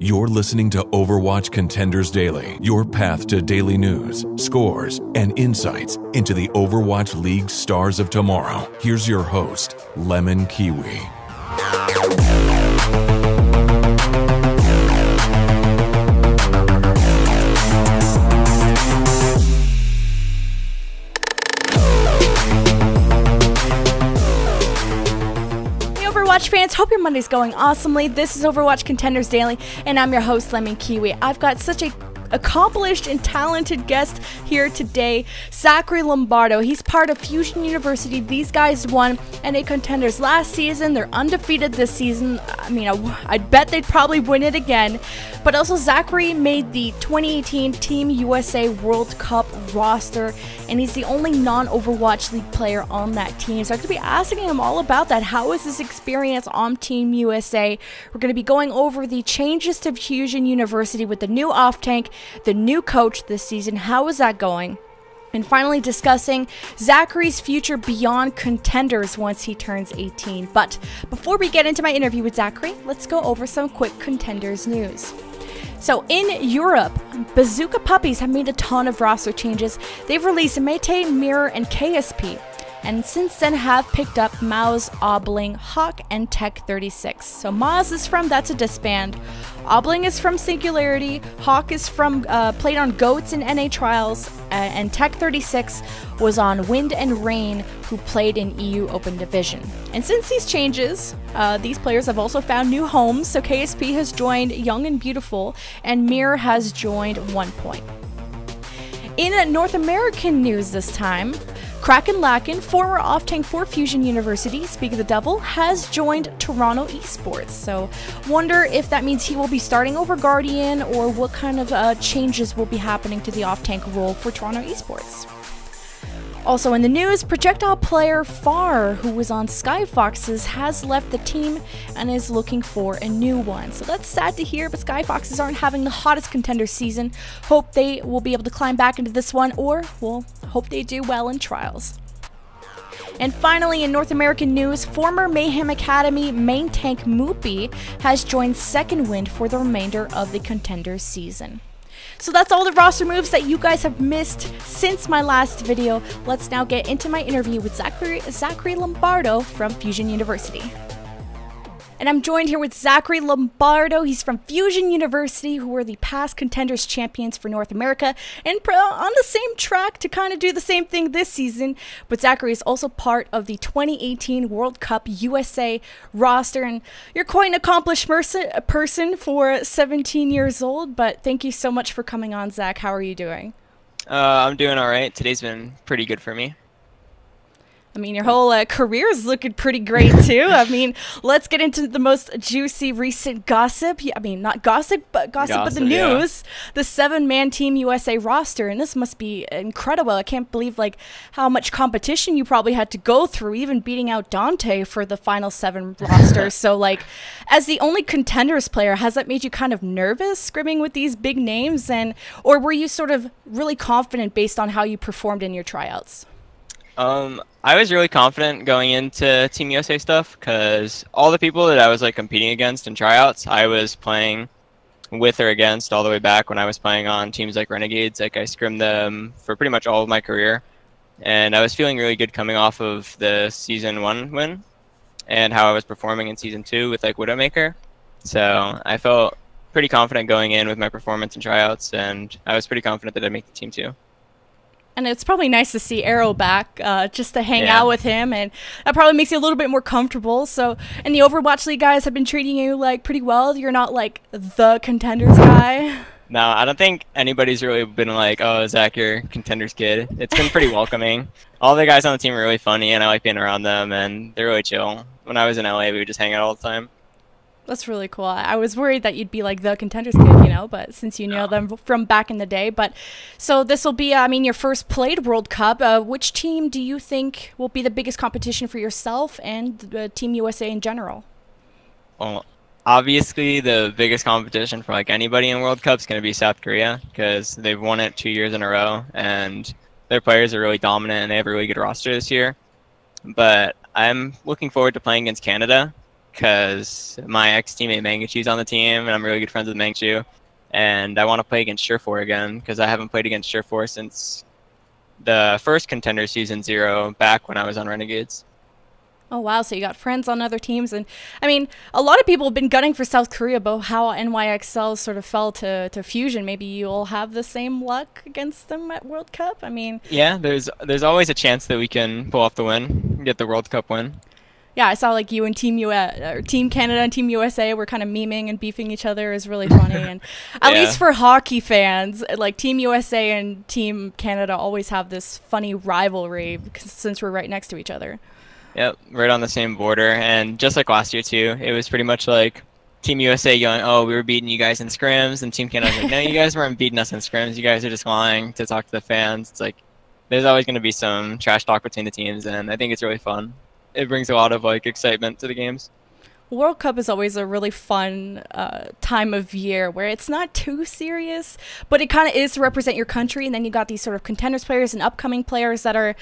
You're listening to Overwatch Contenders Daily, your path to daily news, scores, and insights into the Overwatch League stars of tomorrow. Here's your host, LemonKiwi. Overwatch fans, hope your Monday's going awesomely. This is Overwatch Contenders Daily, and I'm your host, LemonKiwi. I've got such a accomplished and talented guest here today, Zachary Lombardo. He's part of Fusion University. These guys won NA Contenders last season. They're undefeated this season. I mean, I'd bet they'd probably win it again. But also, Zachary made the 2018 Team USA World Cup roster, and he's the only non-Overwatch League player on that team. So I'm going to be asking him all about that. How is his experience on Team USA? We're going to be going over the changes to Fusion University with the new off-tank, the new coach this season. How is that going? And finally discussing Zachary's future beyond Contenders once he turns 18. But before we get into my interview with Zachary, let's go over some quick Contenders news. So in Europe, Bazooka Puppies have made a ton of roster changes. They've released Mete, Mirror, and KSP. And since then have picked up Maus, Obling, Hawk, and Tech 36. So Maus is from That's a Disband, Obling is from Singularity, Hawk is from played on Goats in NA Trials, and Tech 36 was on Wind and Rain, who played in EU Open Division. And since these changes, these players have also found new homes. So KSP has joined Young and Beautiful, and Mirror has joined 1Point. In North American news this time, Kraken Lakin, former off-tank for Fusion University, Speak of the Devil, has joined Toronto Esports. So wonder if that means he will be starting over Guardian, or what kind of changes will be happening to the off-tank role for Toronto Esports. Also in the news, projectile player Far, who was on Skyfoxes, has left the team and is looking for a new one. So that's sad to hear, but Skyfoxes aren't having the hottest contender season. Hope they will be able to climb back into this one, or, well, hope they do well in trials. And finally, in North American news, former Mayhem Academy main tank Moopy has joined Second Wind for the remainder of the Contenders season. So that's all the roster moves that you guys have missed since my last video. Let's now get into my interview with Zachary Lombardo from Fusion University. And I'm joined here with Zachary Lombardo. He's from Fusion University, who were the past Contenders champions for North America, and on the same track to kind of do the same thing this season. But Zachary is also part of the 2018 World Cup USA roster, and you're quite an accomplished person for 17 years old. But thank you so much for coming on, Zach. How are you doing? I'm doing all right. Today's been pretty good for me. I mean, your whole career is looking pretty great, too. I mean, let's get into the most juicy recent gossip. I mean, not gossip, but the news. Yeah. The 7-man Team USA roster, and this must be incredible. I can't believe, like, how much competition you probably had to go through, even beating out Dante for the final 7 roster. So, like, as the only Contenders player, has that made you kind of nervous scrimming with these big names? Or were you sort of really confident based on how you performed in your tryouts? I was really confident going into Team USA stuff, because all the people that I was like competing against in tryouts, I was playing with or against all the way back when I was playing on teams like Renegades. Like, I scrimmed them for pretty much all of my career, and I was feeling really good coming off of the Season 1 win and how I was performing in Season 2 with like Widowmaker. So I felt pretty confident going in with my performance in tryouts, and I was pretty confident that I'd make the team too. And it's probably nice to see Arrow back, just to hang out with him, and that probably makes you a little bit more comfortable. So, and the Overwatch League guys have been treating you like pretty well. You're not like the Contenders guy. No, I don't think anybody's really been like, "Oh, Zach, you're Contenders kid." It's been pretty welcoming. All the guys on the team are really funny, and I like being around them, and they're really chill. When I was in LA, we would just hang out all the time. That's really cool. I was worried that you'd be like the Contenders kid, you know, but since you know them from back in the day. But so this will be, I mean, your first played World Cup. Which team do you think will be the biggest competition for yourself and Team USA in general? Well, obviously the biggest competition for like anybody in World Cup is going to be South Korea, because they've won it 2 years in a row, and their players are really dominant, and they have a really good roster this year. But I'm looking forward to playing against Canada. because my ex-teammate Mangachu's on the team, and I'm really good friends with Mangachu. And I want to play against Surefour again, because I haven't played against Surefour since the first Contender Season 0, back when I was on Renegades. Oh, wow. So you got friends on other teams. And, I mean, a lot of people have been gunning for South Korea about how NYXL sort of fell to Fusion. Maybe you'll have the same luck against them at World Cup? I mean... Yeah, there's always a chance that we can pull off the win, get the World Cup win. Yeah, I saw like you and Team Canada and Team USA were kind of memeing and beefing each other. It was really funny. And at least for hockey fans, like Team USA and Team Canada always have this funny rivalry since we're right next to each other. Yep, right on the same border. And just like last year too, it was pretty much like Team USA going, oh, we were beating you guys in scrims, and Team Canada was like, no, you guys weren't beating us in scrims. You guys are just lying to talk to the fans. It's like there's always going to be some trash talk between the teams, and I think it's really fun. It brings a lot of like excitement to the games. World Cup is always a really fun time of year where it's not too serious, but it kind of is to represent your country, and then you got these sort of contenders players and upcoming players that are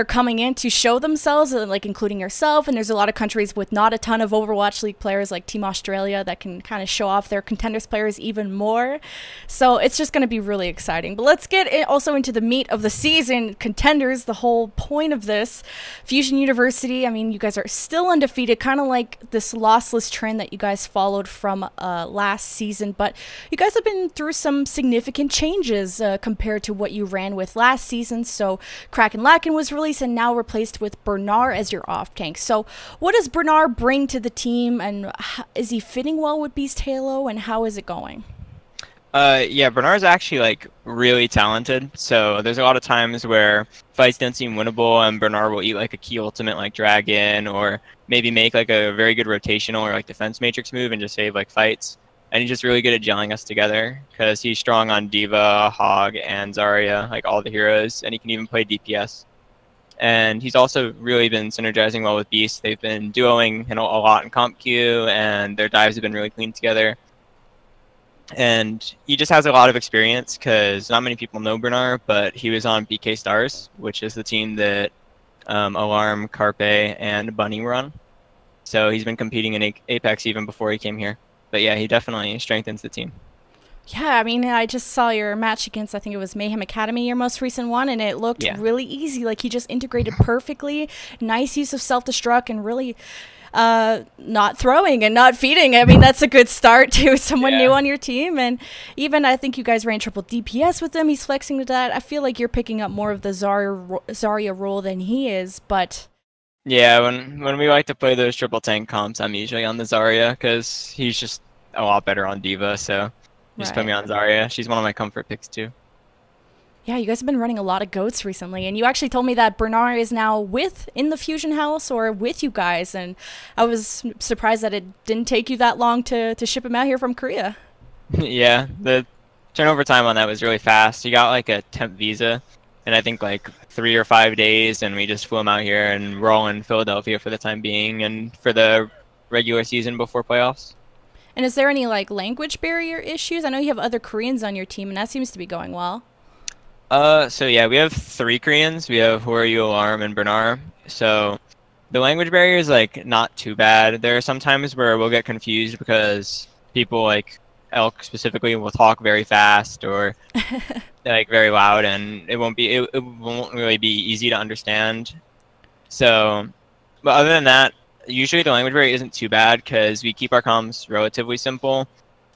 coming in to show themselves, like including yourself. And there's a lot of countries with not a ton of Overwatch League players, like Team Australia, that can kind of show off their contenders players even more. So it's just going to be really exciting. But let's get also into the meat of the season. Contenders, the whole point of this. Fusion University, I mean, you guys are still undefeated, kind of like this lossless trend that you guys followed from last season. But you guys have been through some significant changes compared to what you ran with last season. So Kraken Lakin was released and now replaced with Bernar as your off tank. So what does Bernar bring to the team, and is he fitting well with Beast Halo, and how is it going? Yeah, Bernard's actually like really talented. So there's a lot of times where fights don't seem winnable, and Bernar will eat like a key ultimate like Dragon, or maybe make like a very good rotational or like defense matrix move and just save like fights. And he's just really good at gelling us together because he's strong on D.Va, Hog, and Zarya, like all the heroes, and he can even play DPS. And he's also really been synergizing well with Beast. They've been duoing a lot in comp queue, and their dives have been really clean together. And he just has a lot of experience because not many people know Bernar, but he was on BK Stars, which is the team that Alarm, Carpe, and Bunny were on. So he's been competing in Apex even before he came here. But yeah, he definitely strengthens the team. Yeah, I mean, I just saw your match against, I think it was Mayhem Academy, your most recent one, and it looked really easy. Like, he just integrated perfectly. Nice use of self-destruct, and really not throwing and not feeding. I mean, that's a good start to someone new on your team. And even I think you guys ran triple DPS with him. He's flexing with that. I feel like you're picking up more of the Zarya role than he is, but... Yeah, when we like to play those triple tank comps, I'm usually on the Zarya because he's just a lot better on D.Va, so... Just put me on Zarya. She's one of my comfort picks too. Yeah, you guys have been running a lot of goats recently, and you actually told me that Bernar is now in the Fusion house or with you guys, and I was surprised that it didn't take you that long to ship him out here from Korea. Yeah, the turnover time on that was really fast. He got like a temp visa, and I think like 3 or 5 days, and we just flew him out here, and we're all in Philadelphia for the time being and for the regular season before playoffs. And is there any like language barrier issues? I know you have other Koreans on your team, and that seems to be going well. So yeah, we have 3 Koreans. We have Horyu, Alarm, and Bernar. So the language barrier is like not too bad. There are some times where we'll get confused because people like Elk specifically will talk very fast or like very loud, and it won't really be easy to understand. So, but other than that, usually the language barrier isn't too bad because we keep our comms relatively simple.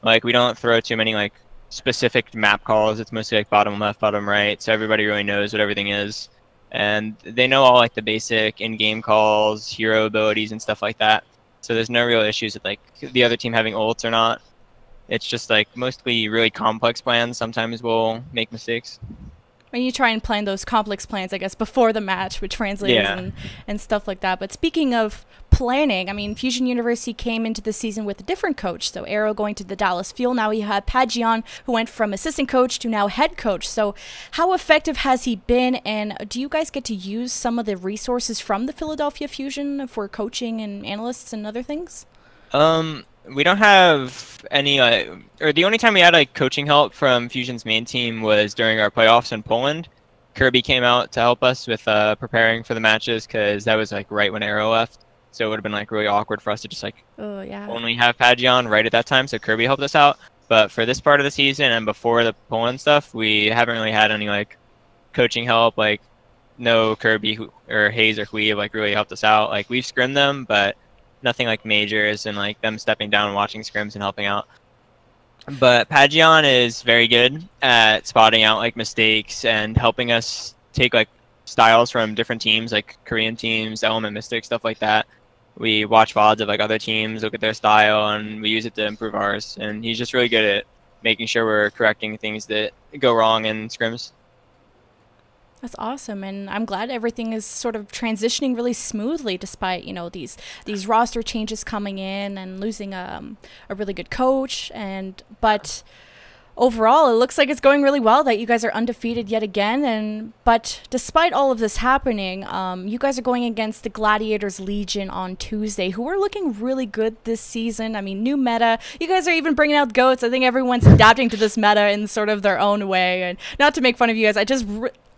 Like, we don't throw too many like specific map calls. It's mostly like bottom left, bottom right, so everybody really knows what everything is. And they know all like the basic in-game calls, hero abilities, and stuff like that. So there's no real issues with like the other team having ults or not. It's just like mostly really complex plans. Sometimes we'll make mistakes. When you try and plan those complex plans, I guess, before the match with translators and stuff like that. But speaking of planning, I mean, Fusion University came into the season with a different coach. So Arrow going to the Dallas Fuel. Now you have Pajion, who went from assistant coach to now head coach. So how effective has he been? And do you guys get to use some of the resources from the Philadelphia Fusion for coaching and analysts and other things? We don't have any, or the only time we had like coaching help from Fusion's main team was during our playoffs in Poland. Kirby came out to help us with preparing for the matches because that was like right when Arrow left. so it would have been like really awkward for us to just like yeah. only have Pajion right at that time. So Kirby helped us out. But for this part of the season and before the Poland stuff, we haven't really had any like coaching help. Like no Kirby or Hayes or Hui have like really helped us out. Like we've scrimmed them, but nothing like majors and like them stepping down and watching scrims and helping out. But Pajion is very good at spotting out like mistakes and helping us take like styles from different teams, like Korean teams, Element Mystic, stuff like that. We watch VODs of like other teams, look at their style, and we use it to improve ours. And he's just really good at making sure we're correcting things that go wrong in scrims. That's awesome, and I'm glad everything is sort of transitioning really smoothly, despite these roster changes coming in and losing a really good coach. But overall, it looks like it's going really well. That you guys are undefeated yet again. But despite all of this happening, you guys are going against the Gladiators Legion on Tuesday, who are looking really good this season. I mean, new meta. You guys are even bringing out goats. I think everyone's adapting to this meta in sort of their own way. And not to make fun of you guys,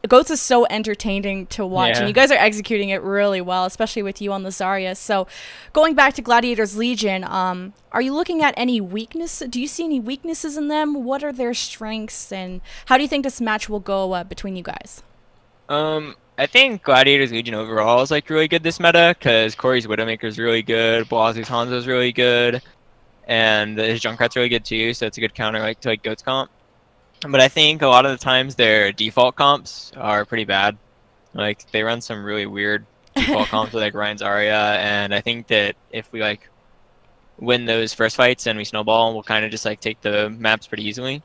Goats is so entertaining to watch, and you guys are executing it really well, especially with you on the Zarya. So, going back to Gladiators Legion, are you looking at any weakness? Do you see any weaknesses in them? What are their strengths, and how do you think this match will go between you guys? I think Gladiators Legion overall is like really good this meta because Corey's Widowmaker is really good, Blazu's Hanzo is really good, and his Junkrat's really good too. So it's a good counter like to like Goats comp. But I think a lot of the times their default comps are pretty bad. Like they run some really weird default comps with like Ryan Zarya, and I think that if we like win those first fights and we snowball, we'll kind of just like take the maps pretty easily.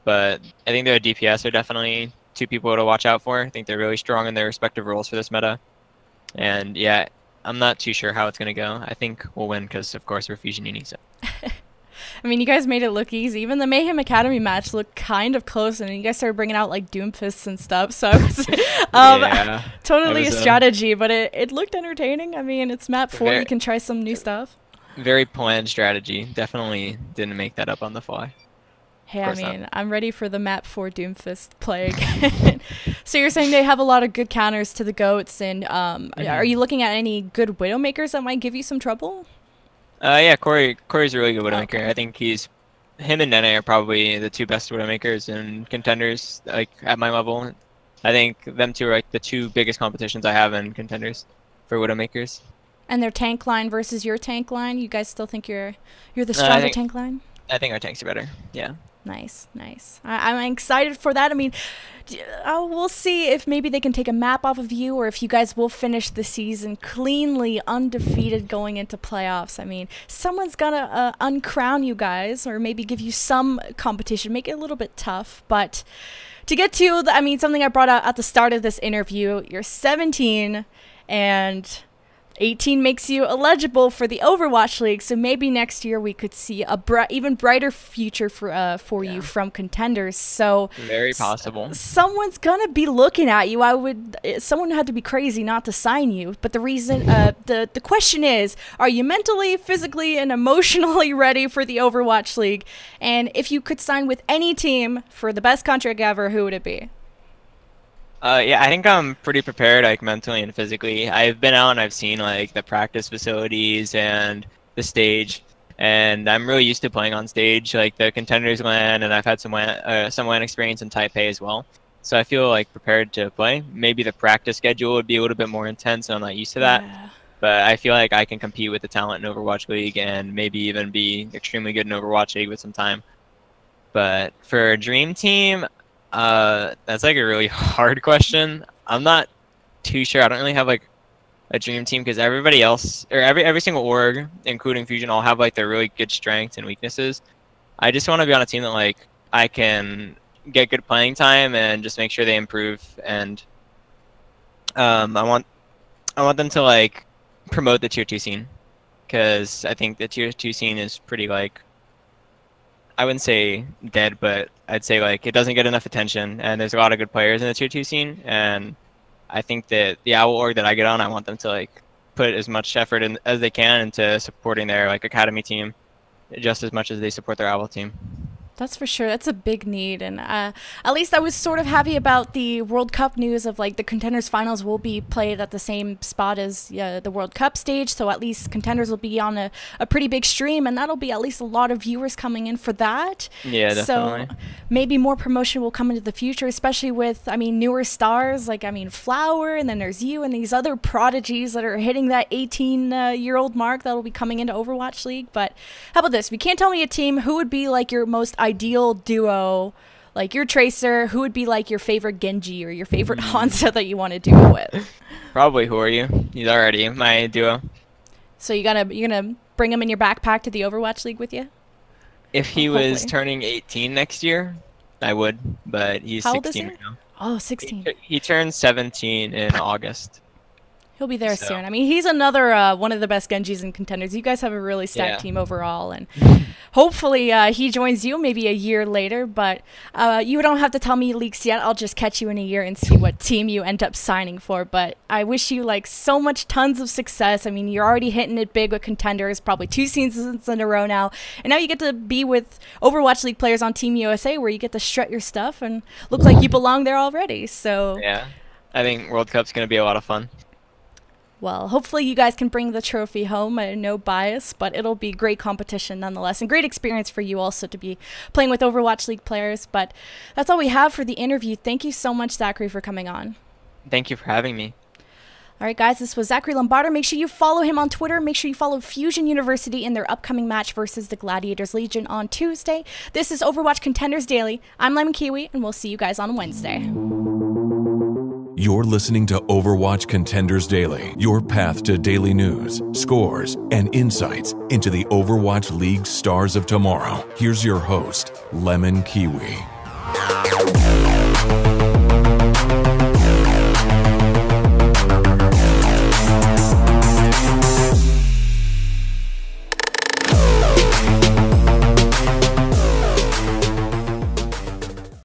But I think their DPS are definitely two people to watch out for. I think they're really strong in their respective roles for this meta. And yeah, I'm not too sure how it's gonna go. I think we'll win because of course we're Fusion Uni. So. I mean, you guys made it look easy. Even the Mayhem Academy match looked kind of close, and you guys started bringing out like Doomfists and stuff. So it was totally a strategy, but it looked entertaining. I mean, it's map 4. You can try some new stuff. Very planned strategy. Definitely didn't make that up on the fly. Hey, I mean, I'm ready for the map 4 Doomfist play again. So you're saying they have a lot of good counters to the goats, and are you looking at any good Widowmakers that might give you some trouble? Yeah, Corey's a really good Widowmaker. Okay. I think him and Nene are probably the two best Widowmakers and contenders, like at my level. I think them two are like the two biggest competitions I have in contenders for Widowmakers. And their tank line versus your tank line, you guys still think you're the stronger tank line? I think our tanks are better. Yeah. Nice, nice. I'm excited for that. I mean, we'll see if maybe they can take a map off of you, or if you guys will finish the season cleanly undefeated going into playoffs. I mean, someone's gonna uncrown you guys, or maybe give you some competition, make it a little bit tough. But to get to, I mean, something I brought out at the start of this interview, you're 17, and 18 makes you eligible for the Overwatch League, so maybe next year we could see a even brighter future for you from contenders. So very possible. Someone's gonna be looking at you. Someone had to be crazy not to sign you. But the reason, the question is, are you mentally, physically, and emotionally ready for the Overwatch League? And if you could sign with any team for the best contract ever, who would it be? Yeah, I think I'm pretty prepared, like mentally and physically. I've been out and I've seen like the practice facilities and the stage, and I'm really used to playing on stage, like the Contenders LAN, and I've had some LAN experience in Taipei as well. So I feel like prepared to play. Maybe the practice schedule would be a little bit more intense, and I'm not used to that. Yeah. But I feel like I can compete with the talent in Overwatch League and maybe even be extremely good in Overwatch League with some time. But for a dream team, that's like a really hard question. I'm not too sure. I don't really have like a dream team because everybody else, or every single org, including Fusion, all have like their really good strengths and weaknesses. I just want to be on a team that like I can get good playing time and just make sure they improve. And I want them to like promote the tier 2 scene, because I think the tier 2 scene is pretty like, I wouldn't say dead, but I'd say like it doesn't get enough attention, and there's a lot of good players in the tier 2 scene, and I think that the OWL org that I get on, I want them to like put as much effort in as they can into supporting their like academy team just as much as they support their OWL team. That's for sure. That's a big need. And at least I was sort of happy about the World Cup news of like the Contenders finals will be played at the same spot as the World Cup stage. So at least Contenders will be on a pretty big stream, and that'll be at least a lot of viewers coming in for that. Yeah, definitely. So maybe more promotion will come into the future, especially with, I mean, newer stars like, I mean, Flower, and then there's you and these other prodigies that are hitting that 18-year-old mark that'll be coming into Overwatch League. But how about this? If you can't tell me a team, who would be like your most ideal duo, like your Tracer, who would be like your favorite Genji or your favorite Hansa that you want to duo with? Probably who are you? He's already my duo. So you're gonna bring him in your backpack to the Overwatch League with you? If he was turning 18 next year, I would, but he's 16 right now. Oh, 16. He turns 17 in August. He'll be there soon. I mean, he's another one of the best Genjis and Contenders. You guys have a really stacked team overall, and hopefully he joins you maybe a year later. But you don't have to tell me leaks yet. I'll just catch you in a year and see what team you end up signing for. But I wish you like so much, tons of success. I mean, you're already hitting it big with Contenders, probably 2 seasons in a row now, and now you get to be with Overwatch League players on Team USA, where you get to strut your stuff and look like you belong there already. So yeah, I think World Cup's gonna be a lot of fun. Well, hopefully you guys can bring the trophy home. No bias, but it'll be great competition nonetheless, and great experience for you also to be playing with Overwatch League players. But that's all we have for the interview. Thank you so much, Zachary, for coming on. Thank you for having me. All right, guys, this was Zachary Lombardo. Make sure you follow him on Twitter. Make sure you follow Fusion University in their upcoming match versus the Gladiators Legion on Tuesday. This is Overwatch Contenders Daily. I'm LemonKiwi, and we'll see you guys on Wednesday. You're listening to Overwatch Contenders Daily, your path to daily news, scores, and insights into the Overwatch League stars of tomorrow. Here's your host, LemonKiwi.